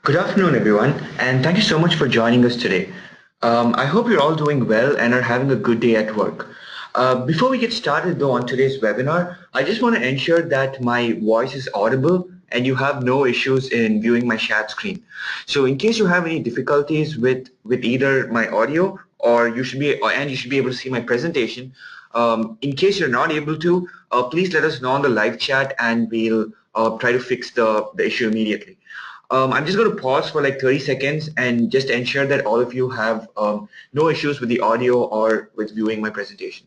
Good afternoon, everyone, and thank you so much for joining us today. I hope you're all doing well and are having a good day at work. Before we get started, though, on today's webinar, I just want to ensure that my voice is audible and you have no issues in viewing my chat screen. So in case you have any difficulties with either my audio or you should be able to see my presentation, in case you're not able to, please let us know on the live chat and we'll try to fix the issue immediately. I'm just going to pause for like 30 seconds and just ensure that all of you have no issues with the audio or with viewing my presentation.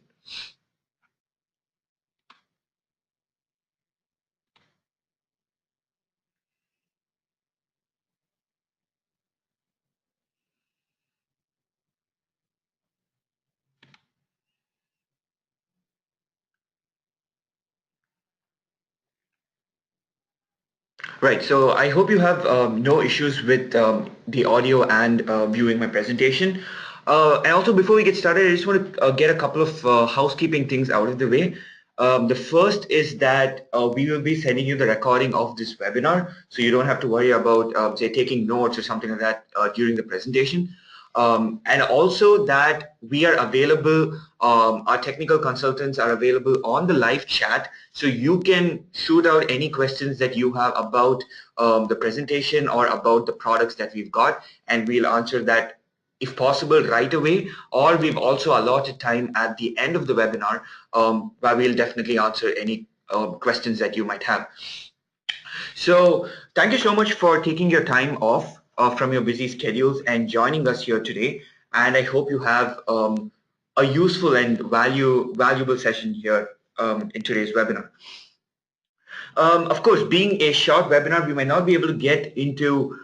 Right, so I hope you have no issues with the audio and viewing my presentation. And also, before we get started, I just want to get a couple of housekeeping things out of the way. The first is that we will be sending you the recording of this webinar, so you don't have to worry about, say, taking notes or something like that during the presentation. And also that we are available, our technical consultants are available on the live chat, so you can shoot out any questions that you have about the presentation or about the products that we've got, and we'll answer that if possible right away, or we've also allotted time at the end of the webinar where we'll definitely answer any questions that you might have. So thank you so much for taking your time off from your busy schedules and joining us here today. And I hope you have a useful and valuable session here in today's webinar. Of course, being a short webinar, we might not be able to get into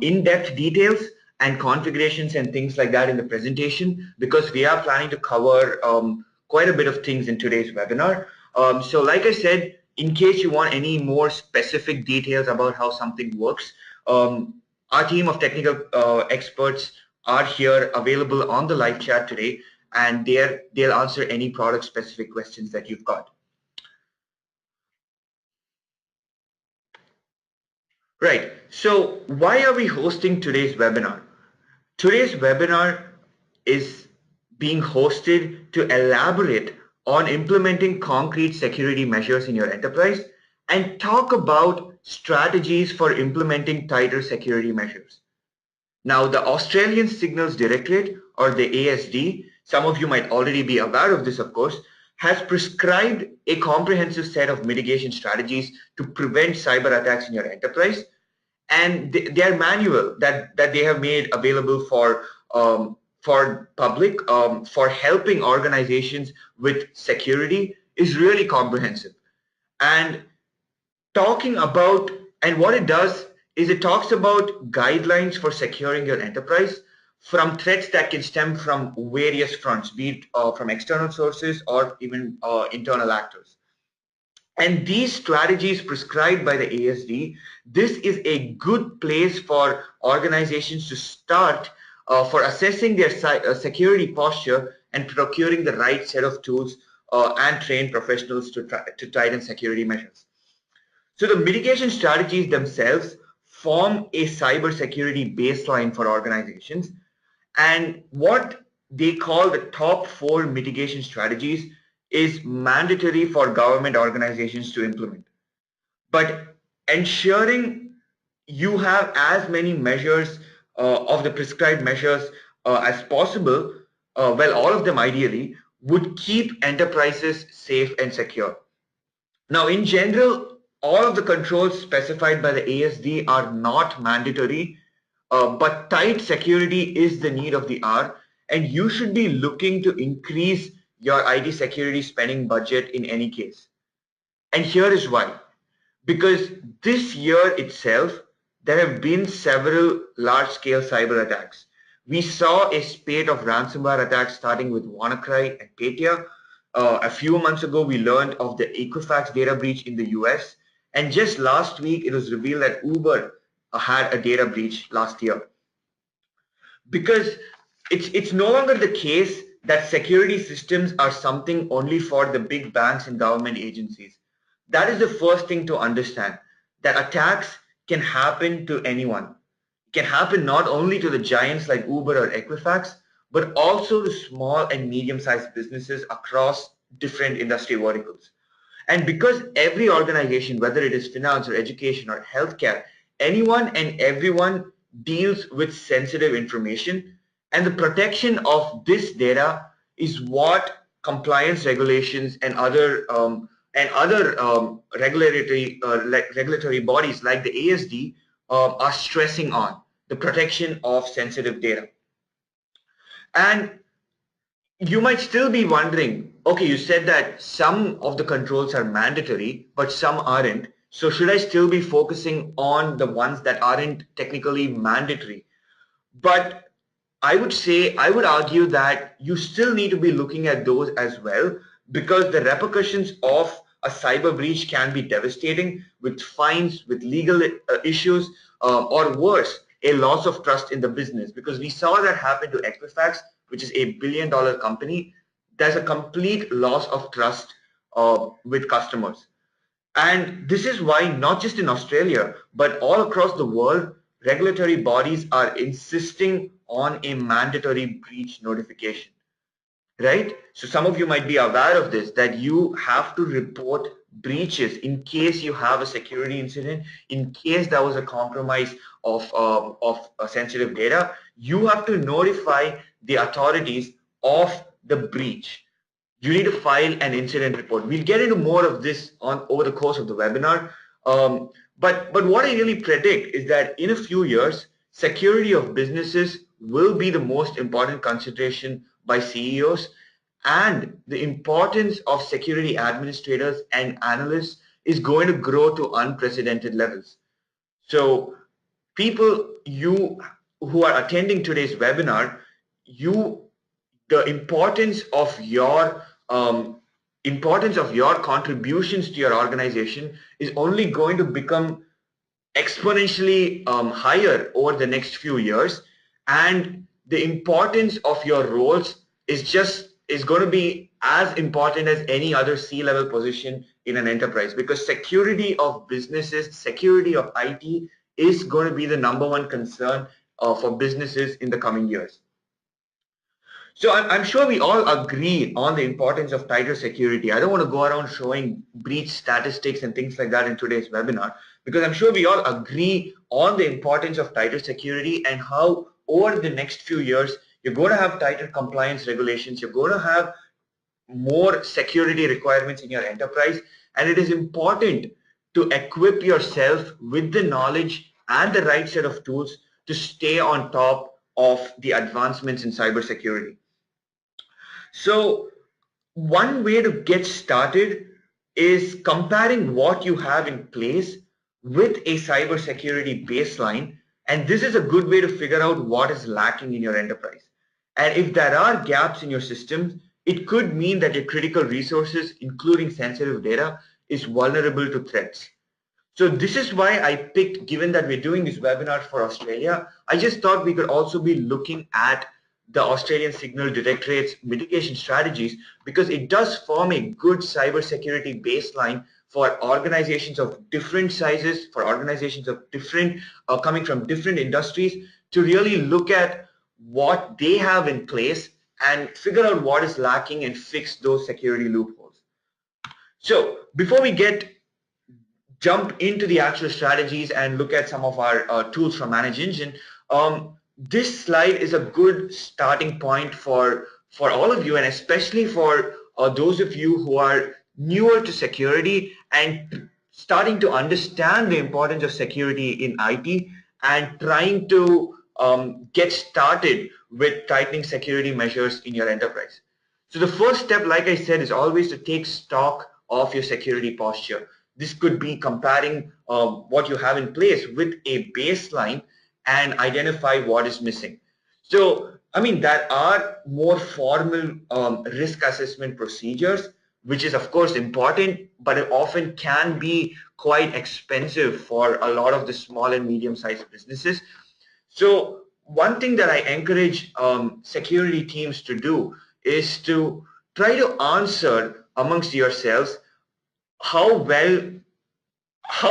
in-depth details and configurations and things like that in the presentation because we are planning to cover quite a bit of things in today's webinar. So like I said, in case you want any more specific details about how something works, our team of technical experts are here available on the live chat today, and they'll answer any product specific questions that you've got. Right. So why are we hosting today's webinar? Today's webinar is being hosted to elaborate on implementing concrete security measures in your enterprise and talk about strategies for implementing tighter security measures. Now, the Australian Signals Directorate, or the ASD, some of you might already be aware of this, of course, has prescribed a comprehensive set of mitigation strategies to prevent cyber attacks in your enterprise. And their manual that they have made available for public for helping organizations with security is really comprehensive. And talking about, and what it does is it talks about guidelines for securing your enterprise from threats that can stem from various fronts, be it from external sources or even internal actors. And these strategies prescribed by the ASD, this is a good place for organizations to start for assessing their security posture and procuring the right set of tools and trained professionals to tighten security measures. So the mitigation strategies themselves form a cybersecurity baseline for organizations, and what they call the top 4 mitigation strategies is mandatory for government organizations to implement. But ensuring you have as many measures of the prescribed measures as possible, well, all of them ideally, would keep enterprises safe and secure. Now, in general, all of the controls specified by the ASD are not mandatory, but tight security is the need of the hour, and you should be looking to increase your IT security spending budget in any case. And here is why. Because this year itself, there have been several large-scale cyber attacks. We saw a spate of ransomware attacks starting with WannaCry and Petya. A few months ago, we learned of the Equifax data breach in the US. And just last week, it was revealed that Uber had a data breach last year. Because it's no longer the case that security systems are something only for the big banks and government agencies. That is the first thing to understand, that attacks can happen to anyone. can happen not only to the giants like Uber or Equifax, but also to small and medium-sized businesses across different industry verticals. And because every organization, whether it is finance or education or healthcare, anyone and everyone deals with sensitive information, and the protection of this data is what compliance regulations and other regulatory bodies like the ASD are stressing on the protection of sensitive data. And you might still be wondering, okay, you said that some of the controls are mandatory, but some aren't. So should I still be focusing on the ones that aren't technically mandatory? But I would argue that you still need to be looking at those as well, because the repercussions of a cyber breach can be devastating, with fines, with legal issues, or worse, a loss of trust in the business. Because we saw that happen to Equifax, which is a billion-dollar company. There's a complete loss of trust with customers. And this is why not just in Australia, but all across the world, regulatory bodies are insisting on a mandatory breach notification, right? So some of you might be aware of this, that you have to report breaches in case you have a security incident, in case there was a compromise of sensitive data. You have to notify the authorities of the breach. You need to file an incident report. We'll get into more of this over the course of the webinar. But what I really predict is that in a few years, security of businesses will be the most important consideration by CEOs, and the importance of security administrators and analysts is going to grow to unprecedented levels. So people who are attending today's webinar, the importance of your contributions to your organization is only going to become exponentially higher over the next few years, and the importance of your roles is going to be as important as any other C-level position in an enterprise, because security of businesses, security of IT is going to be the #1 concern for businesses in the coming years. So I'm sure we all agree on the importance of tighter security. I don't want to go around showing breach statistics and things like that in today's webinar, because I'm sure we all agree on the importance of tighter security and how over the next few years, you're going to have tighter compliance regulations. You're going to have more security requirements in your enterprise. And it is important to equip yourself with the knowledge and the right set of tools to stay on top of the advancements in cybersecurity. So one way to get started is comparing what you have in place with a cybersecurity baseline, and this is a good way to figure out what is lacking in your enterprise. And if there are gaps in your systems, it could mean that your critical resources, including sensitive data, is vulnerable to threats. So this is why I picked, given that we're doing this webinar for Australia, I just thought we could also be looking at the Australian Signal Directorate's mitigation strategies, because it does form a good cybersecurity baseline for organizations of different sizes, for organizations of different, coming from different industries, to really look at what they have in place and figure out what is lacking and fix those security loopholes. So before we jump into the actual strategies and look at some of our tools from Manage Engine, this slide is a good starting point for all of you, and especially for those of you who are newer to security and starting to understand the importance of security in IT and trying to get started with tightening security measures in your enterprise. So the first step, like I said, is always to take stock of your security posture. This could be comparing what you have in place with a baseline and identify what is missing. So, I mean, there are more formal risk assessment procedures, which is of course important, but it often can be quite expensive for a lot of the small and medium-sized businesses. So one thing that I encourage security teams to do is to try to answer amongst yourselves how well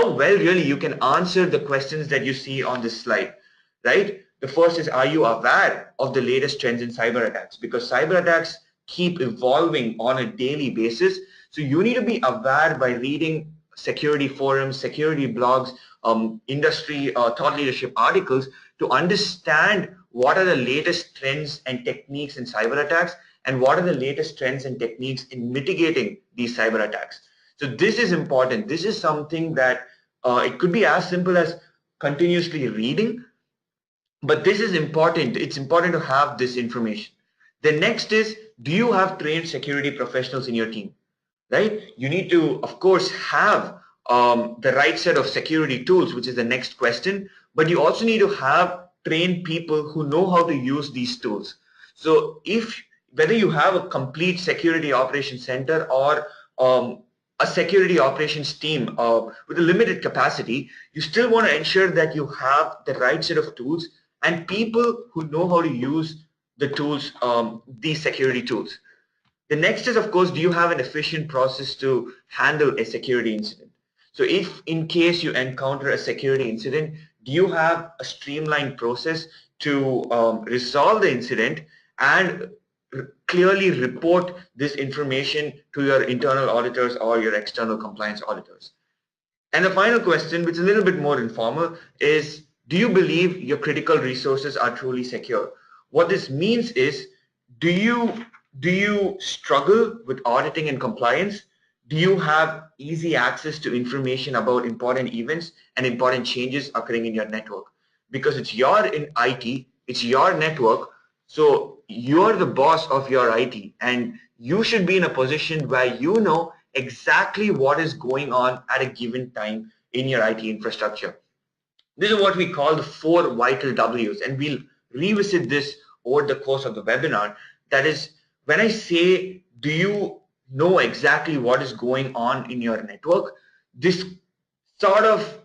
really you can answer the questions that you see on this slide. right? The first is, are you aware of the latest trends in cyber attacks? Because cyber attacks keep evolving on a daily basis. So you need to be aware by reading security forums, security blogs, industry thought leadership articles to understand what are the latest trends and techniques in cyber attacks and what are the latest trends and techniques in mitigating these cyber attacks. So this is important. This is something that it could be as simple as continuously reading, but this is important. It's important to have this information. The next is, do you have trained security professionals in your team? Right? You need to, of course, have the right set of security tools, which is the next question, but you also need to have trained people who know how to use these tools. So whether you have a complete security operations center or a security operations team with a limited capacity, you still want to ensure that you have the right set of tools and people who know how to use the tools, these security tools. The next is, of course, do you have an efficient process to handle a security incident? So if in case you encounter a security incident, do you have a streamlined process to resolve the incident and clearly report this information to your internal auditors or your external compliance auditors? And the final question, which is a little bit more informal, is, do you believe your critical resources are truly secure? What this means is, do you struggle with auditing and compliance? Do you have easy access to information about important events and important changes occurring in your network? Because it's your in IT, it's your network, so you're the boss of your IT, and you should be in a position where you know exactly what is going on at a given time in your IT infrastructure. This is what we call the 4 vital W's, and we'll revisit this over the course of the webinar. That is, when I say, do you know exactly what is going on in your network, this sort of,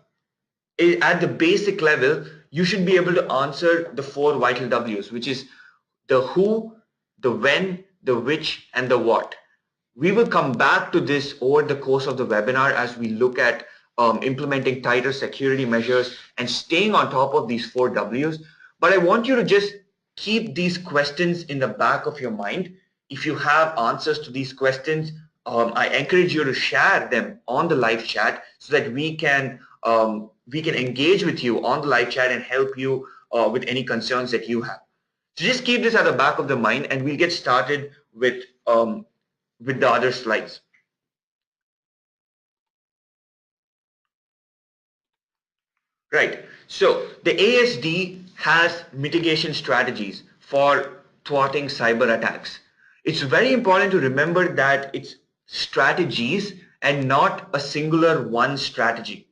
at the basic level, you should be able to answer the 4 vital W's, which is the who, the when, the which, and the what. We will come back to this over the course of the webinar as we look at implementing tighter security measures and staying on top of these 4 W's. But I want you to just keep these questions in the back of your mind. If you have answers to these questions, I encourage you to share them on the live chat so that we can engage with you on the live chat and help you with any concerns that you have. So just keep this at the back of the mind, and we'll get started with the other slides. Right. So the ASD has mitigation strategies for thwarting cyber attacks. It's very important to remember that it's strategies and not a singular one strategy,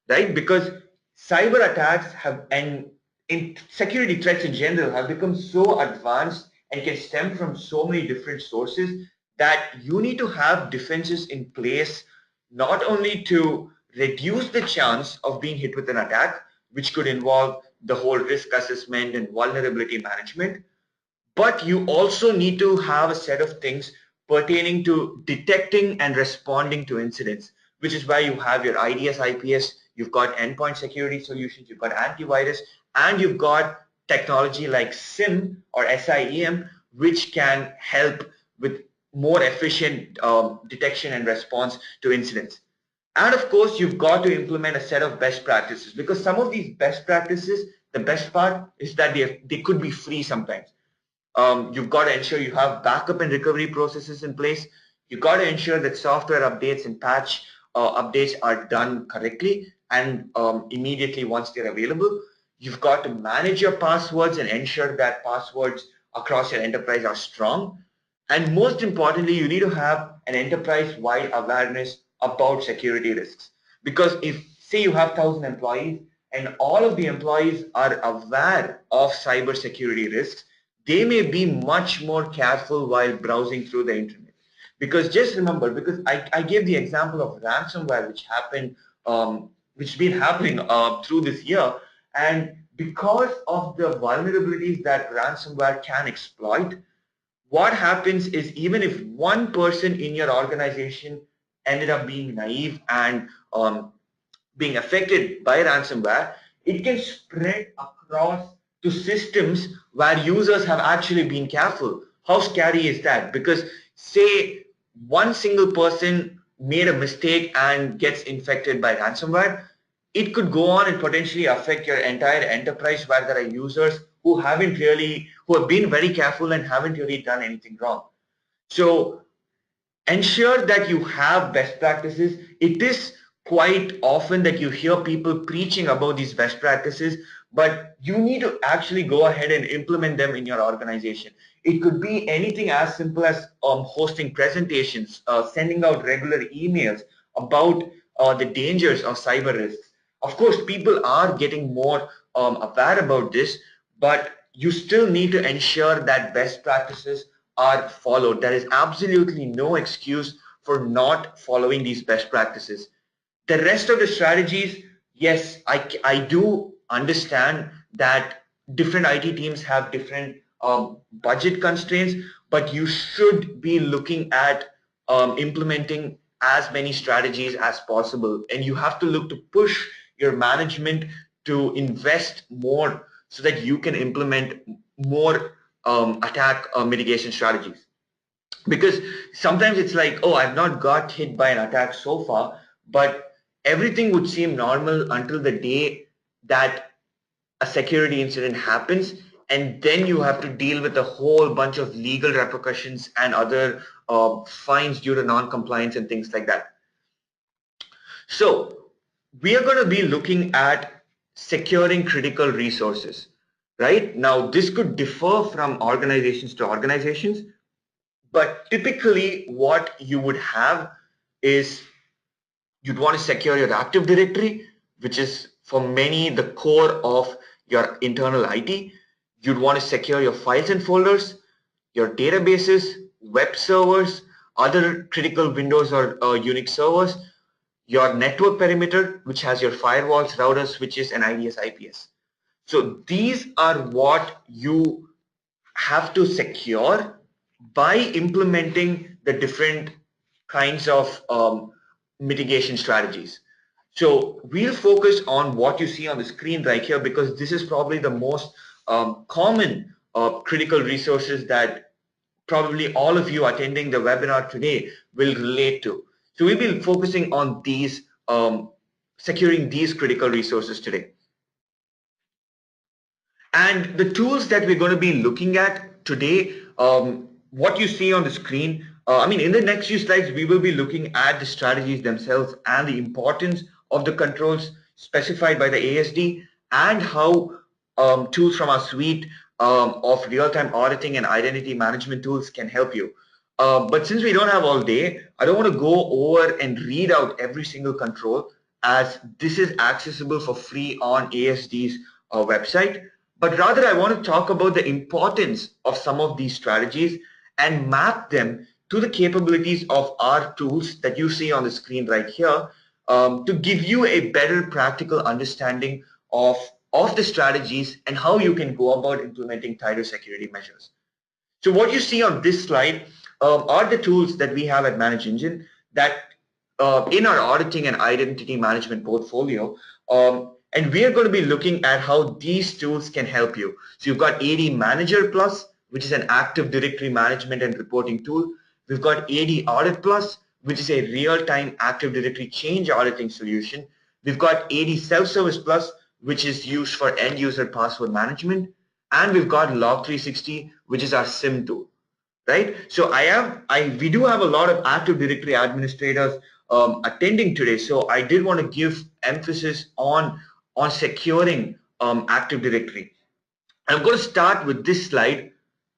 right? Because cyber attacks have, and in security threats in general, have become so advanced and can stem from so many different sources that you need to have defenses in place, not only to reduce the chance of being hit with an attack, which could involve the whole risk assessment and vulnerability management, but you also need to have a set of things pertaining to detecting and responding to incidents, which is why you have your IDS, IPS, you've got endpoint security solutions, you've got antivirus, and you've got technology like SIEM or SIEM, which can help with more efficient detection and response to incidents. And of course, you've got to implement a set of best practices, because some of these best practices, the best part is that they could be free sometimes. You've got to ensure you have backup and recovery processes in place. You've got to ensure that software updates and patch updates are done correctly and immediately once they're available. You've got to manage your passwords and ensure that passwords across your enterprise are strong. And most importantly, you need to have an enterprise-wide awareness about security risks. Because if, say, you have 1,000 employees and all of the employees are aware of cybersecurity risks, they may be much more careful while browsing through the internet. Because just remember, because I gave the example of ransomware, which happened, which has been happening through this year, and because of the vulnerabilities that ransomware can exploit, what happens is, even if one person in your organization ended up being naive and being affected by ransomware, it can spread across to systems where users have actually been careful. How scary is that? Because say one single person made a mistake and gets infected by ransomware, it could go on and potentially affect your entire enterprise where there are users who have been very careful and haven't really done anything wrong. So ensure that you have best practices. It is quite often that you hear people preaching about these best practices, but you need to actually go ahead and implement them in your organization. It could be anything as simple as hosting presentations, sending out regular emails about the dangers of cyber risks. Of course, people are getting more aware about this, but you still need to ensure that best practices are followed. There is absolutely no excuse for not following these best practices. The rest of the strategies, yes, I do understand that different IT teams have different budget constraints, but you should be looking at implementing as many strategies as possible. And you have to look to push your management to invest more so that you can implement more attack mitigation strategies. Because sometimes it's like, oh, I've not got hit by an attack so far, but everything would seem normal until the day that a security incident happens, and then you have to deal with a whole bunch of legal repercussions and other fines due to non-compliance and things like that. So we are going to be looking at securing critical resources. Right now, this could differ from organizations to organizations, but typically what you would have is you'd want to secure your Active Directory, which is for many the core of your internal IT. You'd want to secure your files and folders, your databases, web servers, other critical Windows or Unix servers, your network perimeter, which has your firewalls, routers, switches, and IDS, IPS. So these are what you have to secure by implementing the different kinds of mitigation strategies. So we'll focus on what you see on the screen right here, because this is probably the most common critical resources that probably all of you attending the webinar today will relate to. So we'll be focusing on these, securing these critical resources today. And the tools that we're going to be looking at today, what you see on the screen, in the next few slides, we will be looking at the strategies themselves and the importance of the controls specified by the ASD, and how tools from our suite of real-time auditing and identity management tools can help you. But since we don't have all day, I don't want to go over and read out every single control, as this is accessible for free on ASD's website. But rather, I want to talk about the importance of some of these strategies and map them to the capabilities of our tools that you see on the screen right here, to give you a better practical understanding of the strategies and how you can go about implementing tighter security measures. So what you see on this slide are the tools that we have at ManageEngine that in our auditing and identity management portfolio. And we are going to be looking at how these tools can help you. So you've got ADManager Plus, which is an active directory management and reporting tool. We've got ADAudit Plus, which is a real-time active directory change auditing solution. We've got AD Self-Service Plus, which is used for end-user password management. And we've got Log360, which is our SIM tool, right? So we do have a lot of Active Directory administrators attending today. So I did want to give emphasis on securing Active Directory. I'm going to start with this slide,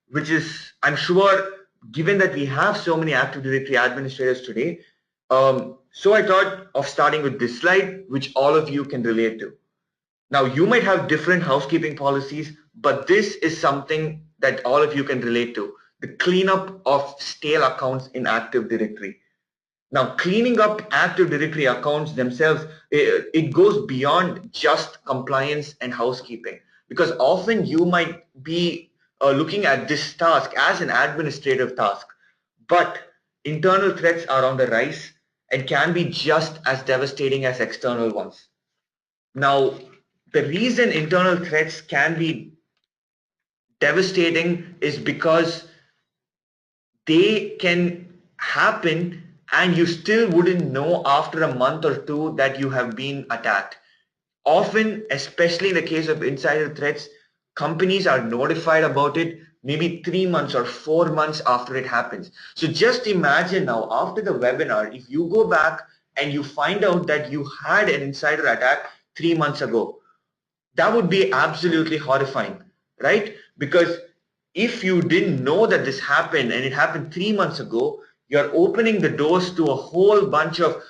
which is, I'm sure, given that we have so many Active Directory administrators today, so I thought of starting with this slide, which all of you can relate to. Now, you might have different housekeeping policies, but this is something that all of you can relate to: the cleanup of stale accounts in Active Directory. Now, cleaning up Active Directory accounts themselves, it goes beyond just compliance and housekeeping, because often you might be looking at this task as an administrative task, but internal threats are on the rise and can be just as devastating as external ones. Now, the reason internal threats can be devastating is because they can happen and you still wouldn't know after a month or two that you have been attacked. Often, especially in the case of insider threats, companies are notified about it maybe 3 months or 4 months after it happens. So just imagine now, after the webinar, if you go back and you find out that you had an insider attack 3 months ago, that would be absolutely horrifying, right? Because if you didn't know that this happened and it happened 3 months ago, you're opening the doors to a whole bunch of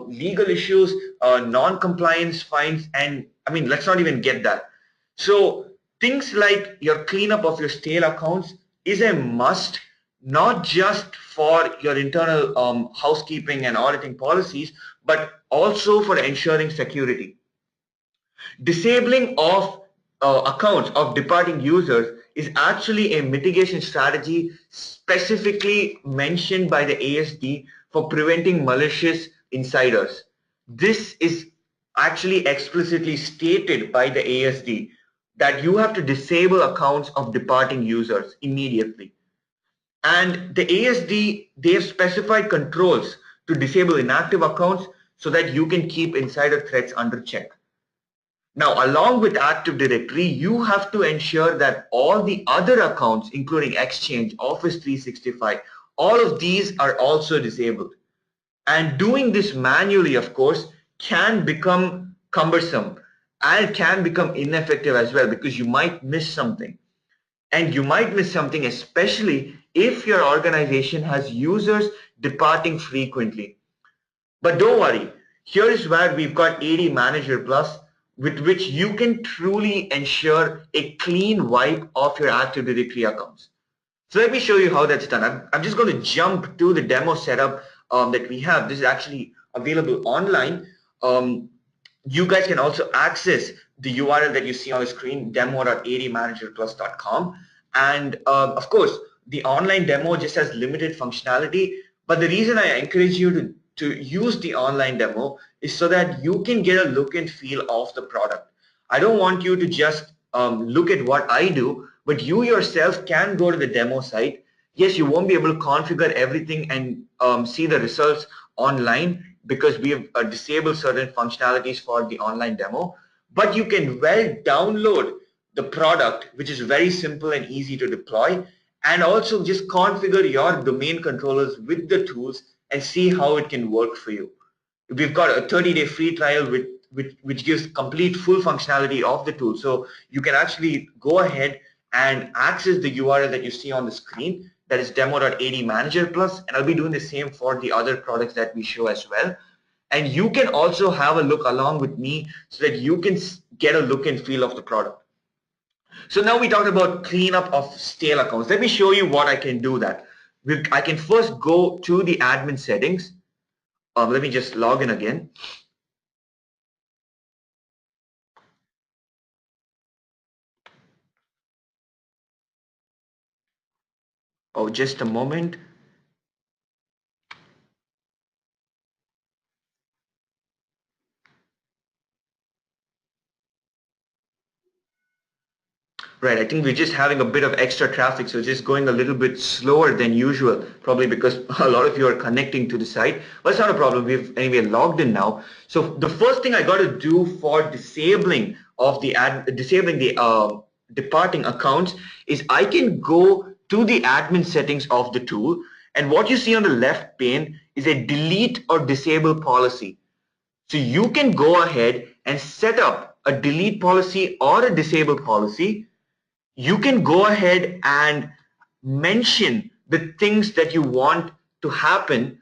legal issues, non-compliance fines, and I mean, let's not even get that. So things like your cleanup of your stale accounts is a must, not just for your internal housekeeping and auditing policies, but also for ensuring security. Disabling of accounts of departing users is actually a mitigation strategy specifically mentioned by the ASD for preventing malicious insiders. This is actually explicitly stated by the ASD that you have to disable accounts of departing users immediately. And the ASD, they have specified controls to disable inactive accounts so that you can keep insider threats under check. Now, along with Active Directory, you have to ensure that all the other accounts, including Exchange, Office 365, all of these are also disabled. And doing this manually, of course, can become cumbersome and can become ineffective as well, because you might miss something. And you might miss something, especially if your organization has users departing frequently. But don't worry, here is where we've got ADManager Plus, with which you can truly ensure a clean wipe of your Active Directory accounts. So let me show you how that's done. I'm just going to jump to the demo setup that we have. This is actually available online. You guys can also access the URL that you see on the screen, demo.admanagerplus.com. And of course, the online demo just has limited functionality. But the reason I encourage you to use the online demo is so that you can get a look and feel of the product. I don't want you to just look at what I do, but you yourself can go to the demo site. Yes, you won't be able to configure everything and see the results online because we have disabled certain functionalities for the online demo, but you can well download the product, which is very simple and easy to deploy, and also just configure your domain controllers with the tools and see how it can work for you. We've got a 30-day free trial which gives complete full functionality of the tool. So you can actually go ahead and access the URL that you see on the screen, that is demo.admanager plus, and I'll be doing the same for the other products that we show as well. And you can also have a look along with me so that you can get a look and feel of the product. So now we talked about cleanup of stale accounts. Let me show you what I can do that. I can first go to the admin settings. Let me just log in again. Oh, just a moment. Right, I think we're just having a bit of extra traffic, so it's just going a little bit slower than usual, probably because a lot of you are connecting to the site. But it's not a problem. We've anyway logged in now. So the first thing I got to do for disabling the departing accounts is I can go to the admin settings of the tool, and what you see on the left pane is a delete or disable policy. So you can go ahead and set up a delete policy or a disable policy. You can go ahead and mention the things that you want to happen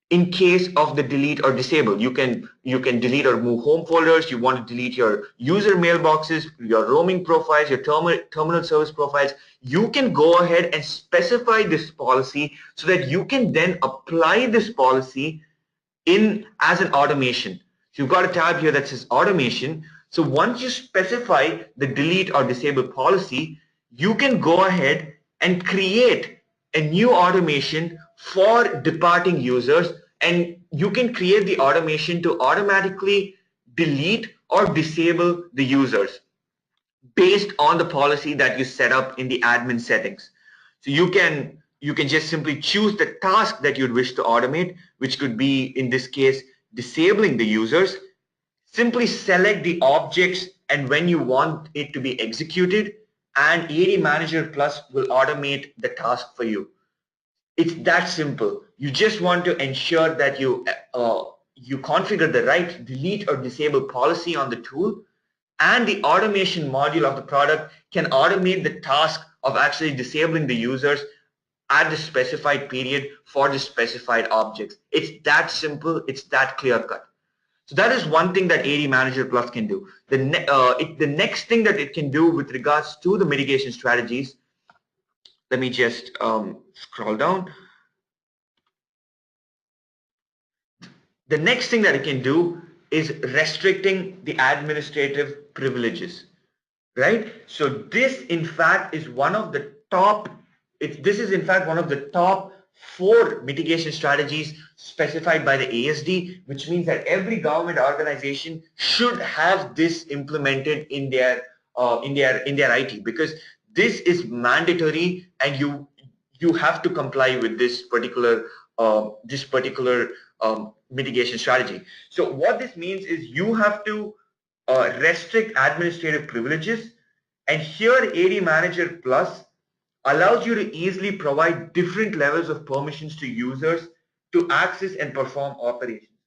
in case of the delete or disable. You can delete or move home folders. You want to delete your user mailboxes, your roaming profiles, your terminal service profiles. You can go ahead and specify this policy so that you can then apply this policy in as an automation. So you've got a tab here that says automation. So once you specify the delete or disable policy, you can go ahead and create a new automation for departing users, and you can create the automation to automatically delete or disable the users based on the policy that you set up in the admin settings. So you can just simply choose the task that you'd wish to automate, which could be, in this case, disabling the users. Simply select the objects and when you want it to be executed, and ADManager Plus will automate the task for you. It's that simple. You just want to ensure that you configure the right delete or disable policy on the tool, and the automation module of the product can automate the task of actually disabling the users at the specified period for the specified objects. It's that simple. It's that clear cut. So that is one thing that ADManager Plus can do. The next thing that it can do with regards to the mitigation strategies, let me just scroll down. The next thing that it can do is restricting the administrative privileges, right? So this, in fact, is one of the top. This is in fact one of the top 4 mitigation strategies specified by the ASD, which means that every government organization should have this implemented in their IT, because this is mandatory, and you have to comply with this particular mitigation strategy. So what this means is you have to restrict administrative privileges, and here ADManager Plus allows you to easily provide different levels of permissions to users to access and perform operations.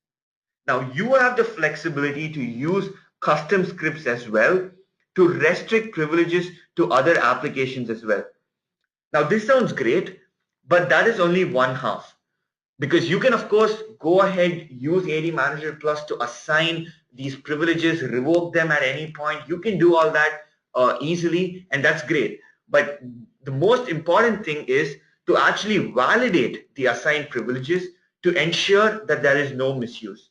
Now you have the flexibility to use custom scripts as well to restrict privileges to other applications as well. Now this sounds great, but that is only one half, because you can of course go ahead, use ADManager Plus to assign these privileges, revoke them at any point. You can do all that easily, and that's great. But the most important thing is to actually validate the assigned privileges to ensure that there is no misuse.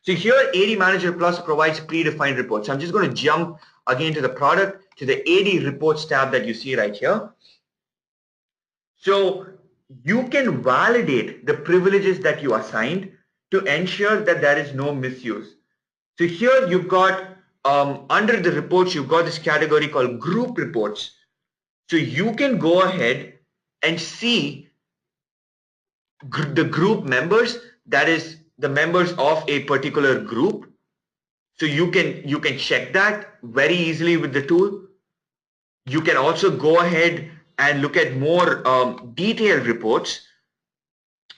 So here ADManager Plus provides predefined reports. So I'm just going to jump again to the product, to the AD reports tab that you see right here. So you can validate the privileges that you assigned to ensure that there is no misuse. So here you've got, under the reports, you've got this category called group reports. So you can go ahead and see the group members, that is the members of a particular group. So you can check that very easily with the tool. You can also go ahead and look at more detailed reports.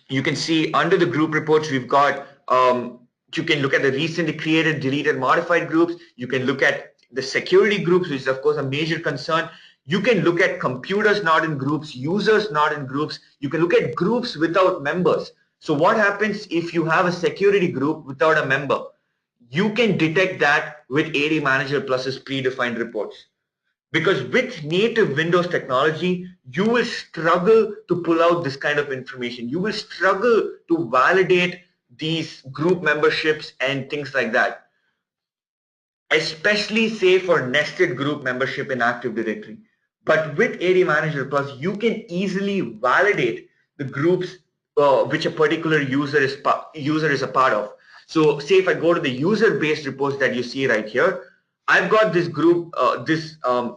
You can see under the group reports, we've got, you can look at the recently created, deleted, modified groups. You can look at the security groups, which is of course a major concern. You can look at computers not in groups, users not in groups. You can look at groups without members. So what happens if you have a security group without a member? You can detect that with ADManager Plus's predefined reports. Because with native Windows technology, you will struggle to pull out this kind of information. You will struggle to validate these group memberships and things like that. Especially say for nested group membership in Active Directory. But with ADManager Plus, you can easily validate the groups which a particular user is a part of. So say if I go to the user-based reports that you see right here, I've got this group,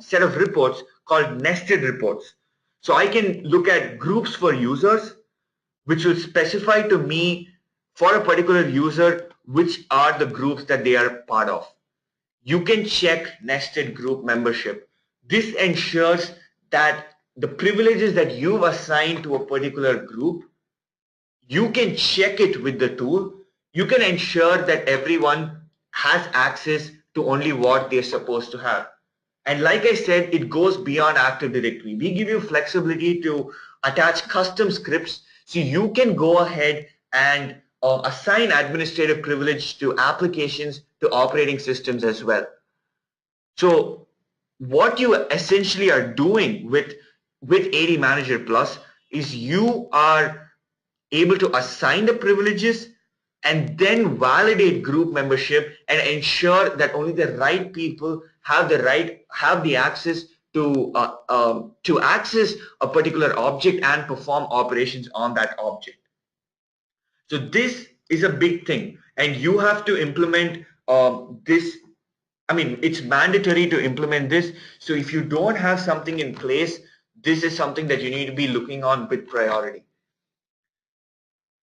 set of reports called nested reports. So I can look at groups for users, which will specify to me for a particular user which are the groups that they are part of. You can check nested group membership. This ensures that the privileges that you've assigned to a particular group, you can check it with the tool. You can ensure that everyone has access to only what they're supposed to have. And like I said, it goes beyond Active Directory. We give you flexibility to attach custom scripts so you can go ahead and assign administrative privilege to applications, to operating systems as well. So what you essentially are doing with ADManager Plus is you are able to assign the privileges and then validate group membership and ensure that only the right people have the access to access a particular object and perform operations on that object. So this is a big thing, and you have to implement it's mandatory to implement this. So if you don't have something in place, this is something that you need to be looking on with priority.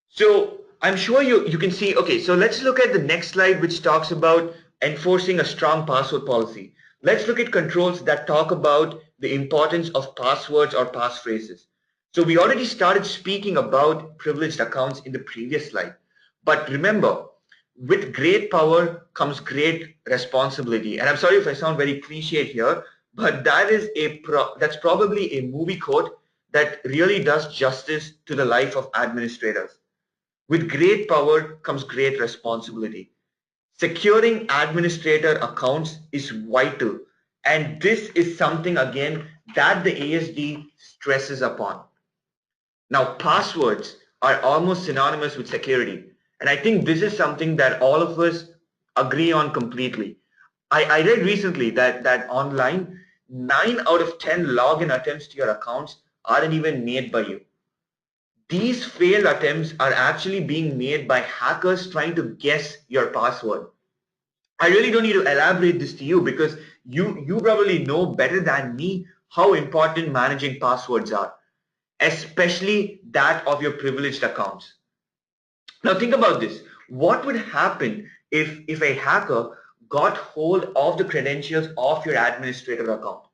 So I'm sure you can see, okay, so let's look at the next slide, which talks about enforcing a strong password policy. Let's look at controls that talk about the importance of passwords or passphrases. So we already started speaking about privileged accounts in the previous slide. But remember, with great power comes great responsibility. And I'm sorry if I sound very cliche here, but that is that's probably a movie quote that really does justice to the life of administrators. With great power comes great responsibility. Securing administrator accounts is vital, and this is something again that the ASD stresses upon. Now, passwords are almost synonymous with security, and I think this is something that all of us agree on completely. I read recently that online, 9 out of 10 login attempts to your accounts aren't even made by you. These failed attempts are actually being made by hackers trying to guess your password. I really don't need to elaborate this to you because you probably know better than me how important managing passwords are, especially that of your privileged accounts. Now think about this. What would happen if a hacker got hold of the credentials of your administrator account?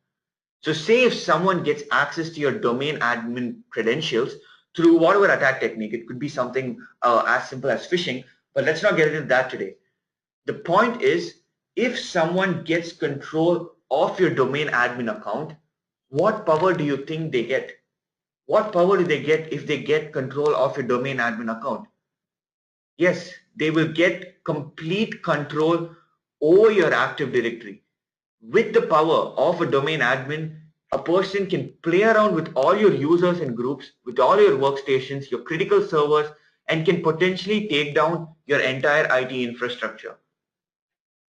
So say if someone gets access to your domain admin credentials through whatever attack technique, it could be something as simple as phishing, but let's not get into that today. The point is, if someone gets control of your domain admin account, what power do you think they get? What power do they get if they get control of your domain admin account? Yes, they will get complete control over your Active Directory. With the power of a domain admin, a person can play around with all your users and groups, with all your workstations, your critical servers, and can potentially take down your entire IT infrastructure.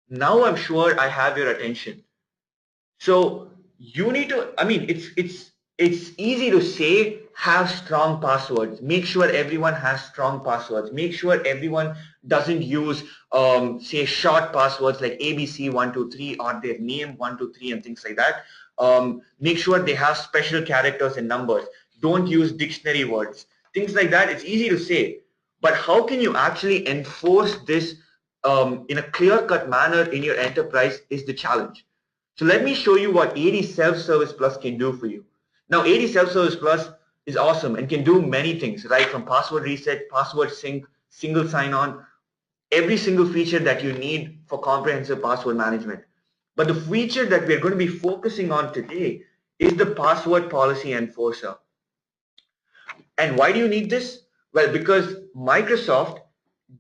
Now I'm sure I have your attention. So you need to, it's easy to say have strong passwords. Make sure everyone has strong passwords. Make sure everyone doesn't use say short passwords like ABC123 or their name 123 and things like that. Make sure they have special characters and numbers. Don't use dictionary words. Things like that. It's easy to say, but how can you actually enforce this in a clear-cut manner in your enterprise is the challenge. So let me show you what AD Self-Service Plus can do for you. Now, AD Self-Service Plus is awesome and can do many things, right? From password reset, password sync, single sign-on, every single feature that you need for comprehensive password management. But the feature that we're going to be focusing on today is the password policy enforcer. And why do you need this? Well, because Microsoft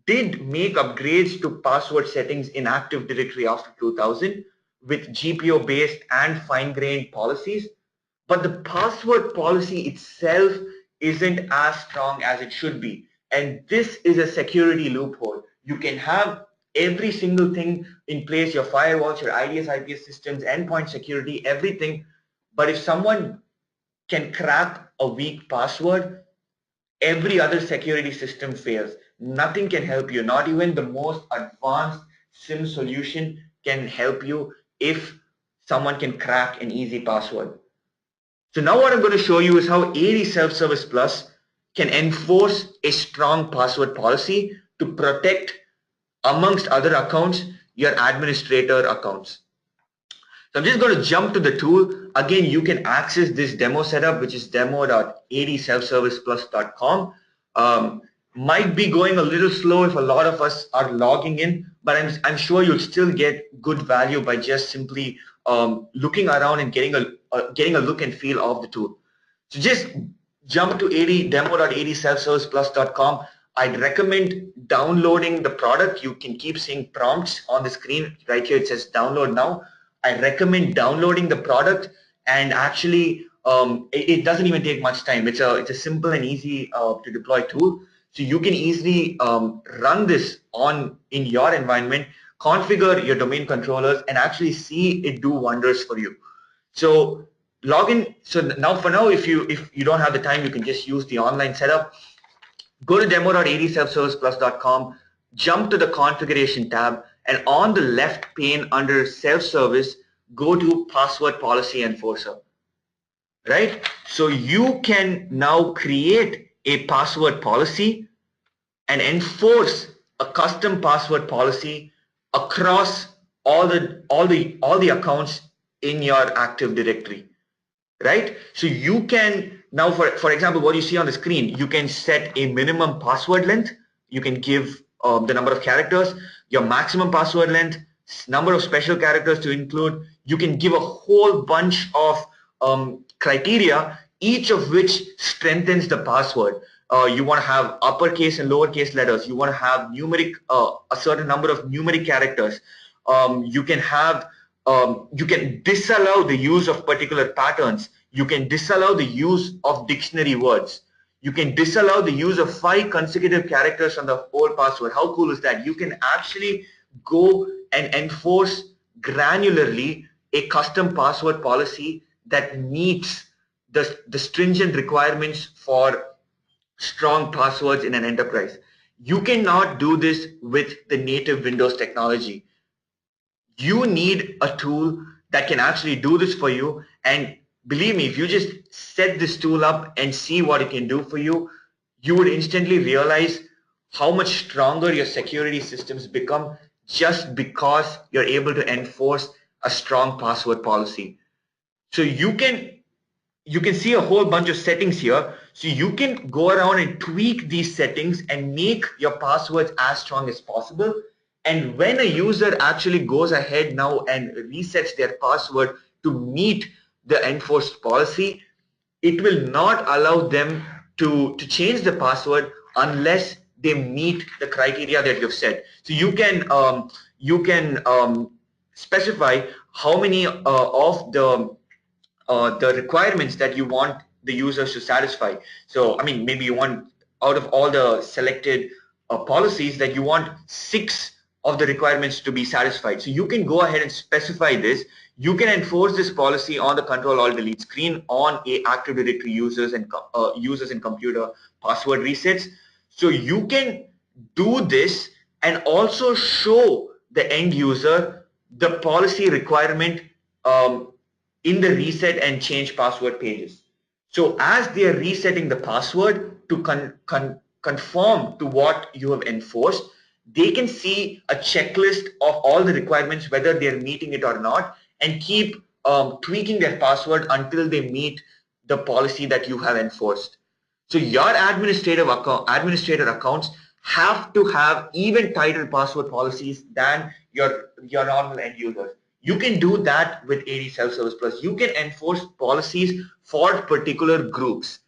did make upgrades to password settings in Active Directory after 2000 with GPO-based and fine-grained policies, but the password policy itself isn't as strong as it should be. And this is a security loophole. You can have every single thing in place, your firewalls, your IDS, IPS systems, endpoint security, everything. But if someone can crack a weak password, every other security system fails. Nothing can help you. Not even the most advanced SIM solution can help you if someone can crack an easy password. So now what I'm going to show you is how AD Self-Service Plus can enforce a strong password policy to protect, amongst other accounts, your administrator accounts. So I'm just going to jump to the tool. Again, you can access this demo setup, which is demo.adselfserviceplus.com. Might be going a little slow if a lot of us are logging in, but I'm sure you'll still get good value by just simply looking around and getting a look and feel of the tool. So just jump to demo.adselfserviceplus.com. I'd recommend downloading the product. You can keep seeing prompts on the screen. Right here it says download now. I recommend downloading the product, and actually it doesn't even take much time. It's a simple and easy to deploy tool. So you can easily run this in your environment, configure your domain controllers, and actually see it do wonders for you. So log in. So now if you don't have the time, you can just use the online setup. Go to demo.adselfserviceplus.com, jump to the configuration tab, and on the left pane under self-service, go to password policy enforcer, right? So you can now create a password policy and enforce a custom password policy across all the accounts in your Active Directory, right? So you can now, for example, what you see on the screen, you can set a minimum password length. You can give the number of characters, your maximum password length, number of special characters to include. You can give a whole bunch of criteria, each of which strengthens the password. You want to have uppercase and lowercase letters. You want to have numeric, a certain number of numeric characters. You can have, you can disallow the use of particular patterns. You can disallow the use of dictionary words. You can disallow the use of 5 consecutive characters on the whole password. How cool is that? You can actually go and enforce granularly a custom password policy that meets the stringent requirements for strong passwords in an enterprise. You cannot do this with the native Windows technology. You need a tool that can actually do this for you, and believe me, if you just set this tool up and see what it can do for you, you would instantly realize how much stronger your security systems become just because you're able to enforce a strong password policy. So you can see a whole bunch of settings here. So you can go around and tweak these settings and make your passwords as strong as possible. And when a user actually goes ahead now and resets their password to meet the enforced policy, it will not allow them to change the password unless they meet the criteria that you've set. So you can specify how many of the requirements that you want the users to satisfy. So, I mean, maybe you want, out of all the selected policies, that you want 6 of the requirements to be satisfied. So you can go ahead and specify this. You can enforce this policy on the Control-Alt-Delete screen on a Active Directory users and computer password resets. So you can do this and also show the end user the policy requirement in the reset and change password pages. So as they are resetting the password to conform to what you have enforced, they can see a checklist of all the requirements, whether they're meeting it or not, and keep tweaking their password until they meet the policy that you have enforced. So your administrator accounts have to have even tighter password policies than your normal end users. You can do that with AD Self-Service Plus. You can enforce policies for particular groups.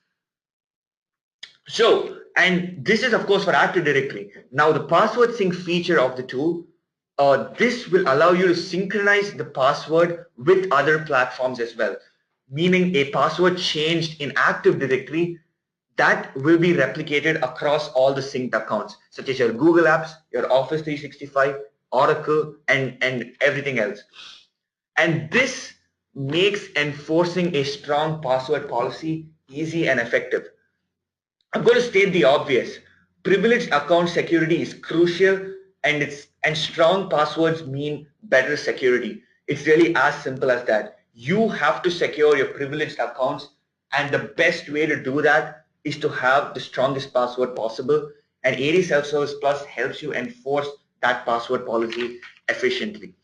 So, and this is of course for Active Directory. Now the password sync feature of the tool, this will allow you to synchronize the password with other platforms as well. Meaning a password changed in Active Directory, that will be replicated across all the synced accounts, such as your Google Apps, your Office 365, Oracle, and everything else. And this makes enforcing a strong password policy easy and effective. I'm going to state the obvious. Privileged account security is crucial, and strong passwords mean better security. It's really as simple as that. You have to secure your privileged accounts, and the best way to do that is to have the strongest password possible. And AD Self-Service Plus helps you enforce that password policy efficiently.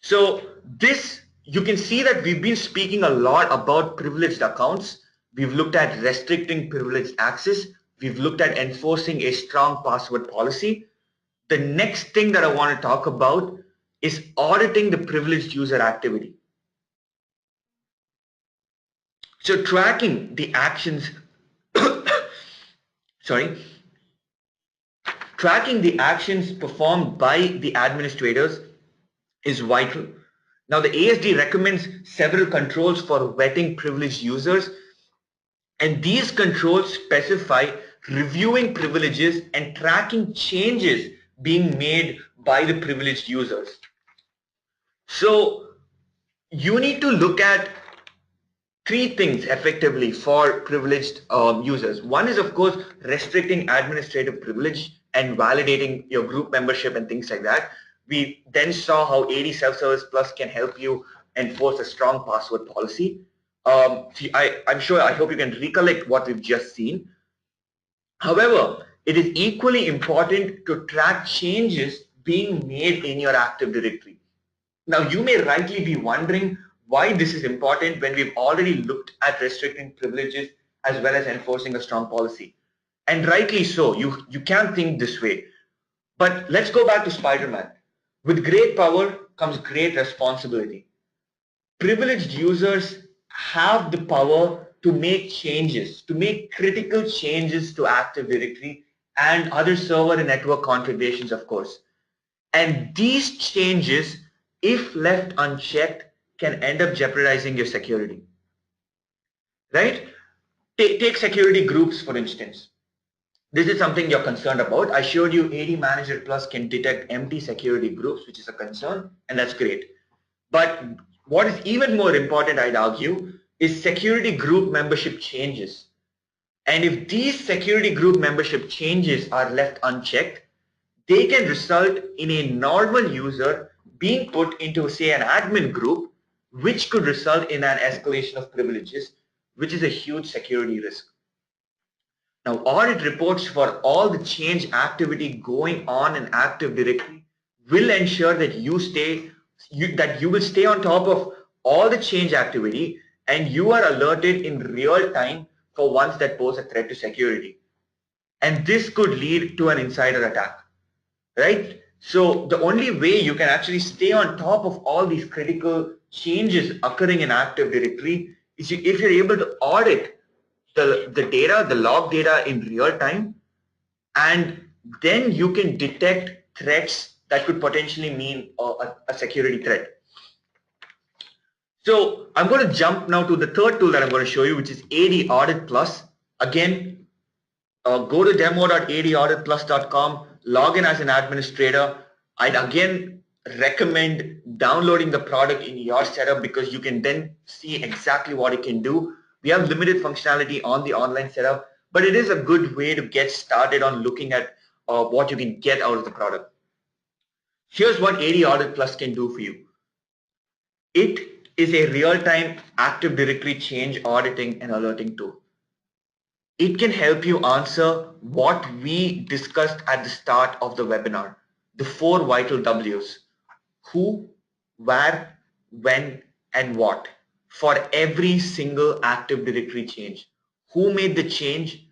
So this, you can see that we've been speaking a lot about privileged accounts. We've looked at restricting privileged access. We've looked at enforcing a strong password policy. The next thing that I want to talk about is auditing the privileged user activity. So tracking the actions, tracking the actions performed by the administrators is vital. Now the ASD recommends several controls for vetting privileged users, and these controls specify reviewing privileges and tracking changes being made by the privileged users. So you need to look at 3 things effectively for privileged users. One is, of course, restricting administrative privilege and validating your group membership and things like that. We then saw how AD Self-Service Plus can help you enforce a strong password policy. I'm sure, I hope you can recollect what we've just seen. However, it is equally important to track changes being made in your Active Directory. Now, you may rightly be wondering why this is important when we've already looked at restricting privileges as well as enforcing a strong policy. And rightly so, you can think this way. But let's go back to Spider-Man. With great power comes great responsibility. Privileged users have the power to make changes, to make critical changes to Active Directory and other server and network configurations, of course. And these changes, if left unchecked, can end up jeopardizing your security. Right? Take security groups, for instance. This is something you're concerned about. I showed you ADManager Plus can detect empty security groups, which is a concern, and that's great. But what is even more important, I'd argue, is security group membership changes. And if these security group membership changes are left unchecked, they can result in a normal user being put into, say, an admin group, which could result in an escalation of privileges, which is a huge security risk. Now, audit reports for all the change activity going on in Active Directory will ensure that you will stay on top of all the change activity and you are alerted in real time for ones that pose a threat to security. And this could lead to an insider attack, right? So the only way you can actually stay on top of all these critical changes occurring in Active Directory is if you're able to audit the data, the log data in real time, and then you can detect threats that could potentially mean a security threat. So I'm going to jump now to the third tool that I'm going to show you, which is ADAudit Plus. Again, go to demo.adauditplus.com, log in as an administrator. I'd again recommend downloading the product in your setup because you can then see exactly what it can do. We have limited functionality on the online setup, but it is a good way to get started on looking at what you can get out of the product. Here's what ADAudit Plus can do for you. It is a real-time Active Directory change auditing and alerting tool. It can help you answer what we discussed at the start of the webinar, the 4 vital W's: who, where, when, and what, for every single Active Directory change. Who made the change,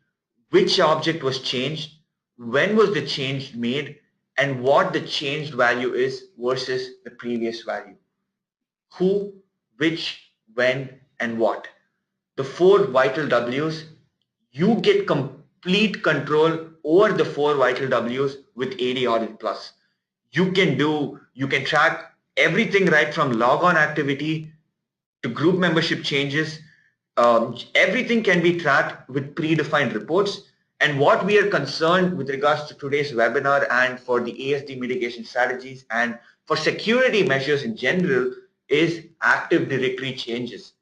which object was changed, when was the change made, and what the changed value is versus the previous value. Who, which, when, and what. The 4 vital W's, you get complete control over the 4 vital W's with ADAudit Plus. You can track everything right from logon activity to group membership changes. Everything can be tracked with predefined reports. And what we are concerned with regards to today's webinar and for the ASD mitigation strategies and for security measures in general is Active Directory changes,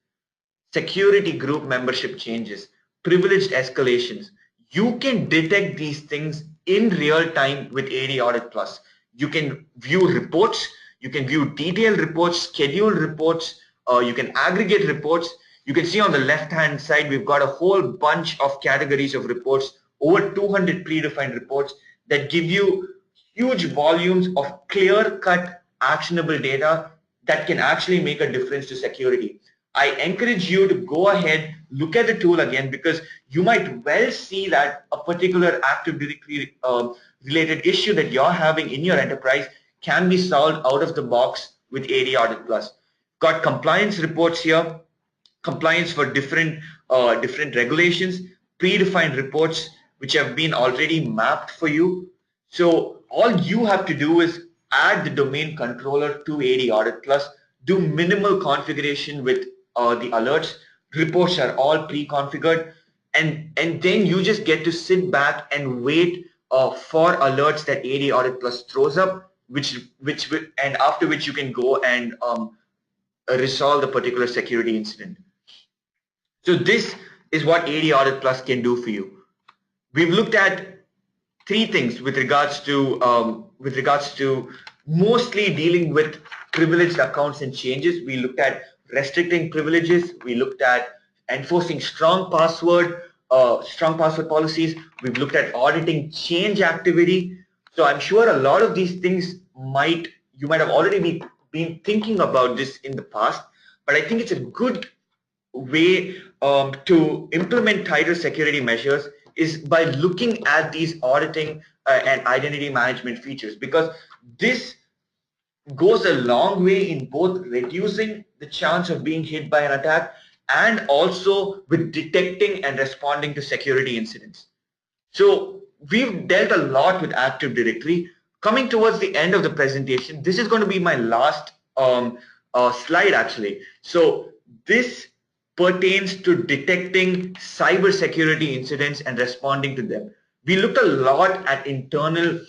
security group membership changes, privileged escalations. You can detect these things in real time with ADAudit Plus. You can view reports, you can view detailed reports, scheduled reports, you can aggregate reports. You can see on the left-hand side, we've got a whole bunch of categories of reports, over 200 predefined reports that give you huge volumes of clear-cut actionable data that can actually make a difference to security. I encourage you to go ahead, look at the tool again, because you might well see that a particular Active Directory related issue that you're having in your enterprise can be solved out of the box with ADAudit Plus. Got compliance reports here, compliance for different regulations, predefined reports which have been already mapped for you. So all you have to do is add the domain controller to ADAudit Plus, do minimal configuration with the alerts. Reports are all pre-configured, and then you just get to sit back and wait for alerts that ADAudit Plus throws up, and after which you can go and resolve the particular security incident. So this is what ADAudit Plus can do for you. We've looked at three things with regards to mostly dealing with privileged accounts and changes. We looked at restricting privileges. We looked at enforcing strong password policies. We've looked at auditing change activity. So I'm sure a lot of these things you might have already been thinking about this in the past, but I think it's a good way to implement tighter security measures is by looking at these auditing and identity management features, because this goes a long way in both reducing the chance of being hit by an attack and also with detecting and responding to security incidents. So we've dealt a lot with Active Directory. Coming towards the end of the presentation, this is going to be my last slide actually. So this pertains to detecting cybersecurity incidents and responding to them. We looked a lot at internal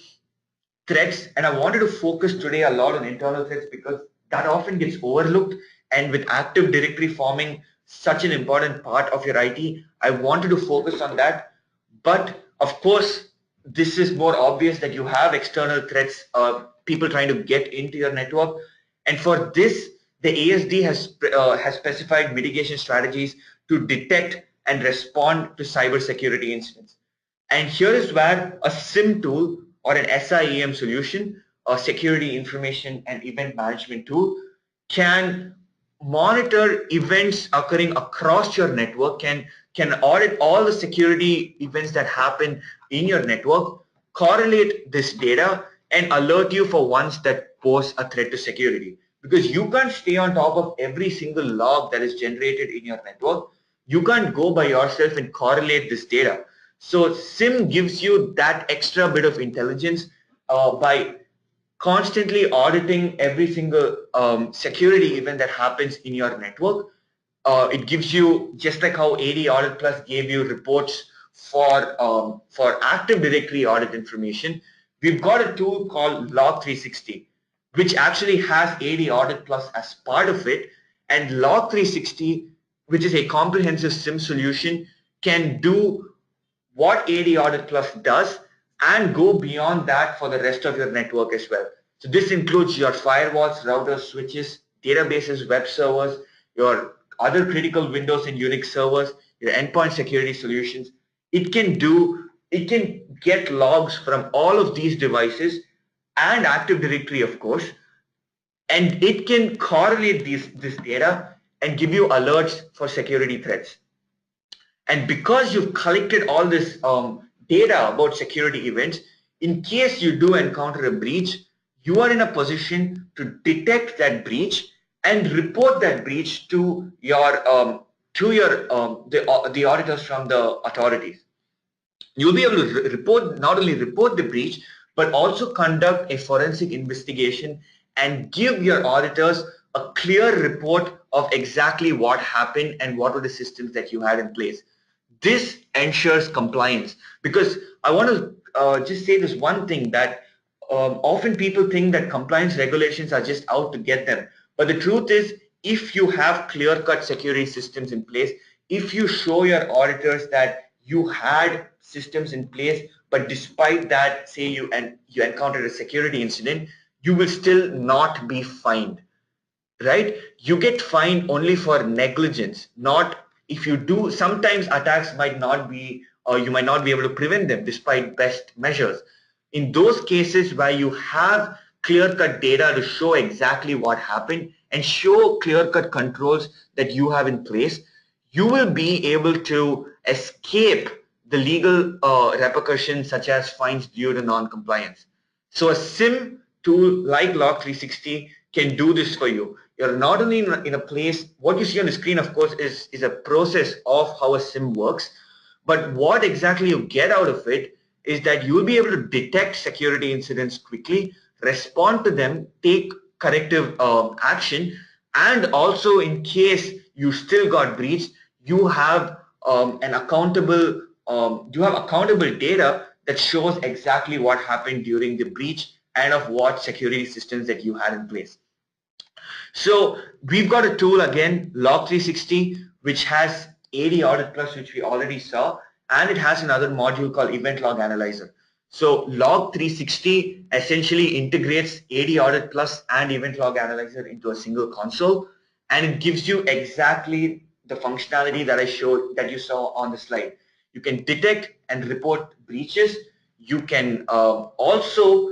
threats, and I wanted to focus today a lot on internal threats because that often gets overlooked, and with Active Directory forming such an important part of your IT, I wanted to focus on that. But of course, this is more obvious that you have external threats, people trying to get into your network, and for this, the ASD has specified mitigation strategies to detect and respond to cybersecurity incidents. And here is where a SIM tool or an SIEM solution, a security information and event management tool, can monitor events occurring across your network, can audit all the security events that happen in your network, correlate this data, and alert you for ones that pose a threat to security. Because you can't stay on top of every single log that is generated in your network. You can't go by yourself and correlate this data. So SIM gives you that extra bit of intelligence by constantly auditing every single security event that happens in your network. It gives you, just like how ADAudit Plus gave you reports for Active Directory audit information, we've got a tool called Log360, which actually has ADAudit Plus as part of it, and Log360, which is a comprehensive SIM solution, can do what ADAudit Plus does and go beyond that for the rest of your network as well. So this includes your firewalls, routers, switches, databases, web servers, your other critical Windows and Unix servers, your endpoint security solutions. It can get logs from all of these devices and Active Directory, of course, and it can correlate this data and give you alerts for security threats. And because you've collected all this data about security events, in case you do encounter a breach, you are in a position to detect that breach and report that breach to the auditors from the authorities. You'll be able to not only report the breach, but also conduct a forensic investigation and give your auditors a clear report of exactly what happened and what were the systems that you had in place. This ensures compliance, because I want to just say this one thing, that often people think that compliance regulations are just out to get them. But the truth is, if you have clear-cut security systems in place, if you show your auditors that you had systems in place, but despite that, say you encountered a security incident, you will still not be fined, right? You get fined only for negligence, not if you do. Sometimes attacks might not be, or you might not be able to prevent them despite best measures. In those cases where you have clear-cut data to show exactly what happened and show clear-cut controls that you have in place, you will be able to escape the legal repercussions such as fines due to non-compliance. So a SIM tool like Log360 can do this for you. You're not only in a place, what you see on the screen, of course, is a process of how a SIM works, but what exactly you get out of it is that you will be able to detect security incidents quickly, respond to them, take corrective action, and also in case you still got breached, you have accountable data that shows exactly what happened during the breach and of what security systems that you had in place. So we've got a tool again, Log360, which has ADAudit Plus, which we already saw, and it has another module called EventLog Analyzer. So Log 360 essentially integrates ADAudit Plus and EventLog Analyzer into a single console, and it gives you exactly the functionality that I showed, that you saw on the slide. You can detect and report breaches. You can also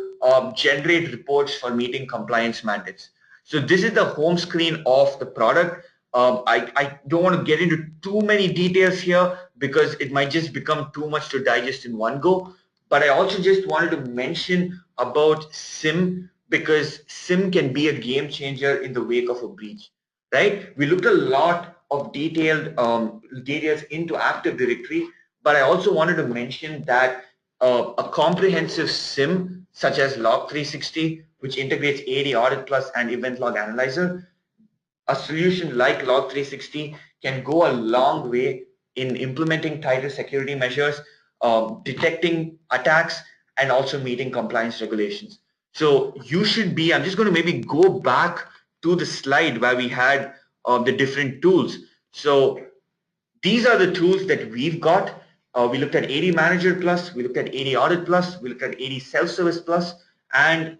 generate reports for meeting compliance mandates. So this is the home screen of the product. I don't want to get into too many details here because it might just become too much to digest in one go. But I also just wanted to mention about SIM, because SIM can be a game changer in the wake of a breach, right? We looked a lot of detailed details into Active Directory, but I also wanted to mention that a comprehensive SIM such as Log 360, which integrates ADAudit Plus and EventLog Analyzer, a solution like Log 360 can go a long way in implementing tighter security measures, detecting attacks, and also meeting compliance regulations. So you should be, I'm just going to maybe go back to the slide where we had the different tools. So these are the tools that we've got. We looked at ADManager Plus, we looked at ADAudit Plus, we looked at AD Self-Service Plus, and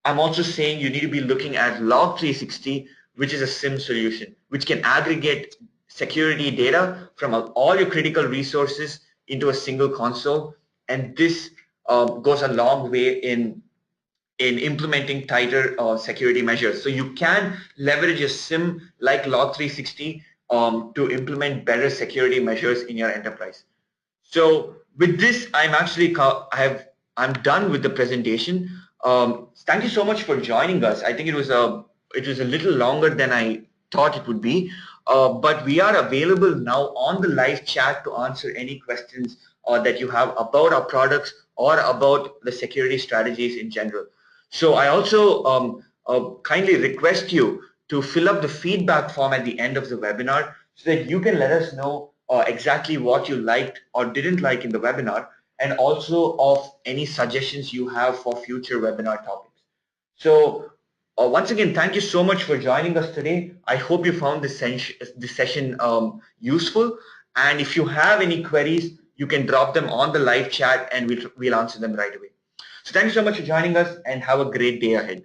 I'm also saying you need to be looking at Log 360, which is a SIM solution, which can aggregate security data from all your critical resources into a single console. And this goes a long way in implementing tighter security measures. So you can leverage a SIM like Log 360 to implement better security measures in your enterprise. So with this, I'm done with the presentation. Thank you so much for joining us. I think it was a little longer than I thought it would be, but we are available now on the live chat to answer any questions that you have about our products or about the security strategies in general. So I also kindly request you to fill up the feedback form at the end of the webinar so that you can let us know exactly what you liked or didn't like in the webinar, and also of any suggestions you have for future webinar topics. So once again, thank you so much for joining us today. I hope you found this session useful. And if you have any queries, you can drop them on the live chat and we'll answer them right away. So thank you so much for joining us and have a great day ahead.